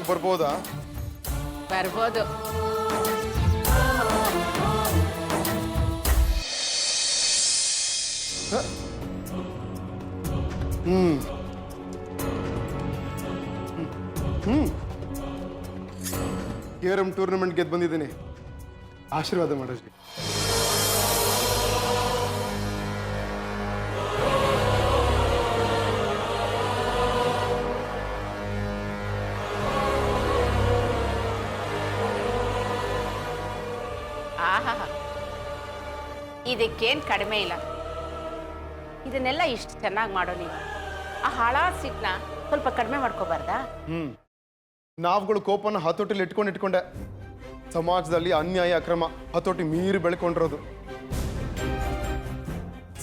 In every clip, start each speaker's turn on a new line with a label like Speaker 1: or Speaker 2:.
Speaker 1: ಆಗಿ ಬರ್ಬೋದಾ?
Speaker 2: ಬರ್ಬೋದು.
Speaker 1: ಕೇರಂ ಟೂರ್ನಮೆಂಟ್ ಗೆದ್ದು ಬಂದಿದ್ದೀನಿ. ಆಶೀರ್ವಾದ ಮಾಡೋದು.
Speaker 2: ಆಹಾ, ಇದಕ್ಕೇನು ಕಡಿಮೆ ಇಲ್ಲ. ಇದನ್ನೆಲ್ಲ ಇಷ್ಟು ಚೆನ್ನಾಗಿ ಮಾಡೋ ನೀವು. ಆ ಹಾಳಾದ ಸಿಟ್ನ ಸ್ವಲ್ಪ ಕಡಿಮೆ ಮಾಡ್ಕೋಬಾರ್ದಾ?
Speaker 1: ನಾವುಗಳು ಕೋಪನ ಹತೋಟಿಲಿ ಇಟ್ಕೊಂಡೆ ಸಮಾಜದಲ್ಲಿ ಅನ್ಯಾಯ ಅಕ್ರಮ ಹತೋಟಿ ಮೀರಿ ಬೆಳ್ಕೊಂಡಿರೋದು.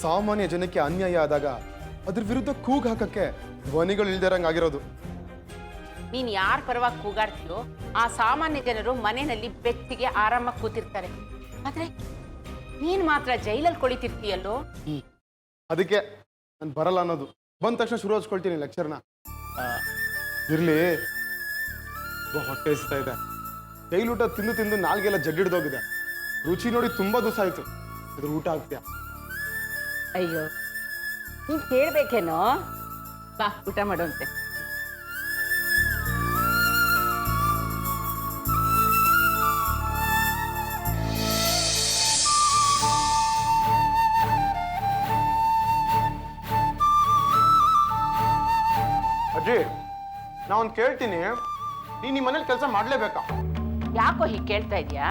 Speaker 1: ಸಾಮಾನ್ಯ ಜನಕ್ಕೆ ಅನ್ಯಾಯ ಆದಾಗ ಅದ್ರ ವಿರುದ್ಧ ಕೂಗ್ ಹಾಕಕ್ಕೆ ಧ್ವನಿಗಳು ಇಲ್ದಿರಂಗಾಗಿರೋದು.
Speaker 2: ನೀನು ಯಾರ ಪರವಾಗಿ ಕೂಗಾಡ್ತೀಯೋ ಆ ಸಾಮಾನ್ಯ ಜನರು ಮನೆಯಲ್ಲಿ ಬೆಚ್ಚಿಗೆ ಆರಾಮಾಗಿ ಕೂತಿರ್ತಾರೆ. ಆದ್ರೆ ನೀನ್ ಮಾತ್ರ ಜೈಲಲ್ಲಿ ಕೊಳಿತಿರ್ತೀಯಲ್ಲೋ.
Speaker 1: ಅದಕ್ಕೆ ನಾನು ಬರಲ್ಲ ಅನ್ನೋದು. ಬಂದ ತಕ್ಷಣ ಶುರು ಹಚ್ಕೊಳ್ತೀನಿ ಲೆಕ್ಚರ್ನ. ಇರ್ಲಿ, ಹೊಟ್ಟೆ ಇಸ್ತಾ ಇದೆ. ಜೈಲೂಟ ತಿಂದು ತಿಂದು ನಾಲ್ಗೆಲ್ಲ ಜಡ್ಡಿಡ್ದೋಗಿದೆ. ರುಚಿ ನೋಡಿ ತುಂಬಾ ದಿವಸ ಆಯ್ತು. ಅದ್ರ ಊಟ ಆಗ್ತೀಯಾ?
Speaker 2: ಅಯ್ಯೋ, ನೀನ್ ಕೇಳ್ಬೇಕೇನೋ. ಬಾ, ಊಟ ಮಾಡುವಂತೆ.
Speaker 1: ಅಜ್ಜಿ, ನಾವೊಂದು ಕೇಳ್ತೀನಿ, ನೀನು ಈ ಮನೇಲಿ ಕೆಲಸ ಮಾಡ್ಲೇಬೇಕಾ?
Speaker 2: ಯಾಕೋ ಹೀಗೆ ಕೇಳ್ತಾ ಇದೀಯಾ?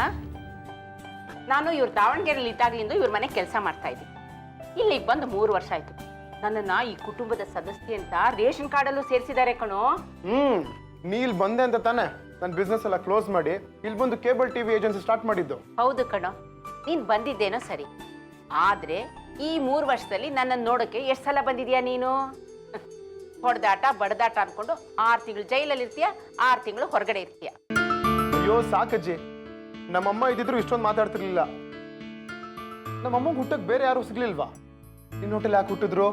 Speaker 2: ನಾನು ಇವ್ರ ದಾವಣಗೆರೆಯಲ್ಲಿ ಇದ್ದಾಗಲಿಂದ ಇವ್ರ ಮನೆ ಕೆಲಸ ಮಾಡ್ತಾ ಇದ್ದೀನಿ. ಇಲ್ಲಿಗೆ ಬಂದು 3 ವರ್ಷ ಆಯ್ತು. ನನ್ನನ್ನ ಈ ಕುಟುಂಬದ ಸದಸ್ಯೆ ಅಂತ ರೇಷನ್ ಕಾರ್ಡಲ್ಲೂ ಸೇರಿಸಿದ್ದಾರೆ ಕಣೋ.
Speaker 1: ನೀ ಇಲ್ಲಿ ಬಂದೆ ಅಂತ ತಾನೆ ನನ್ನ ಬಿಸ್ನೆಸ್ ಎಲ್ಲ ಕ್ಲೋಸ್ ಮಾಡಿ ಇಲ್ಲಿ ಬಂದು ಕೇಬಲ್ ಟಿವಿ ಏಜೆನ್ಸಿ ಸ್ಟಾರ್ಟ್ ಮಾಡಿದ್ದು.
Speaker 2: ಹೌದು ಕಣೋ, ನೀನ್ ಬಂದಿದ್ದೇನೋ ಸರಿ. ಆದ್ರೆ ಈ 3 ವರ್ಷದಲ್ಲಿ ನನ್ನನ್ನು ನೋಡೋಕೆ ಎಷ್ಟು ಸಲ ಬಂದಿದ್ಯಾ ನೀನು? ಹೊಡೆದಾಟ ಬಡದಾಟ ಅನ್ಕೊಂಡು 6 ತಿಂಗಳು ಜೈಲಲ್ಲಿ ಇರ್ತೀಯ, 6 ತಿಂಗಳು ಹೊರಗಡೆ ಇರ್ತೀಯ.
Speaker 1: ಅಯ್ಯೋ ಸಾಕಜ್ಜಿ, ನಮ್ಮಮ್ಮ ಇದ್ದಿದ್ರು ಇಷ್ಟೊಂದು ಮಾತಾಡ್ತಿರ್ಲಿಲ್ಲ. ನಮ್ಮಮ್ಮಂಗೆ ಹುಟ್ಟಕ್ಕೆ ಬೇರೆ ಯಾರು ಸಿಗ್ಲಿಲ್ವಾ? ನಿನ್ನ ಹೋಟೆಲ್ ಯಾಕೆ ಹುಟ್ಟಿದ್ರು?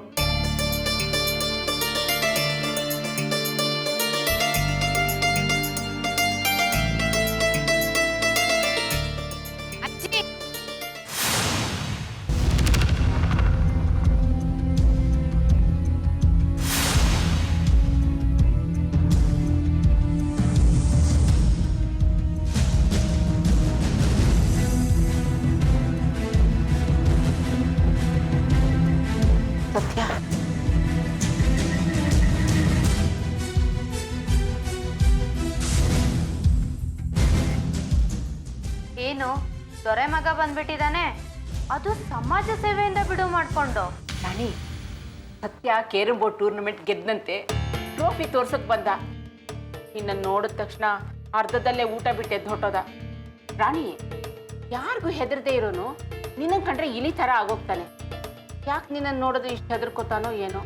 Speaker 2: ಸತ್ಯ,
Speaker 3: ಏನು ದೊರೆ ಮಗ ಬಂದ್ಬಿಟ್ಟಿದ್ದಾನೆ? ಅದು ಸಮಾಜ ಸೇವೆಯಿಂದ ಬಿಡು ಮಾಡ್ಕೊಂಡು.
Speaker 2: ರಾಣಿ, ಸತ್ಯ ಕೇರಂ ಬೋರ್ಡ್ ಟೂರ್ನಮೆಂಟ್ ಗೆದ್ದಂತೆ ಟ್ರೋಫಿ ತೋರ್ಸಕ್ ಬಂದ. ನಿನ್ನನ್ನು ನೋಡಿದ ತಕ್ಷಣ ಅರ್ಧದಲ್ಲೇ ಊಟ ಬಿಟ್ಟು ಎದ್ದು ಹೊಟ್ಟೋದ. ರಾಣಿ, ಯಾರಿಗೂ ಹೆದರದೆ ಇರೋನು ನಿನ್ನನ್ನು ಕಂಡ್ರೆ ಇಲಿ ಥರ ಆಗೋಗ್ತಾನೆ. ಯಾಕೆ ನಿನ್ನನ್ನು ನೋಡೋದು ಇಷ್ಟು ಹೆದರ್ಕೋತಾನೋ ಏನೋ.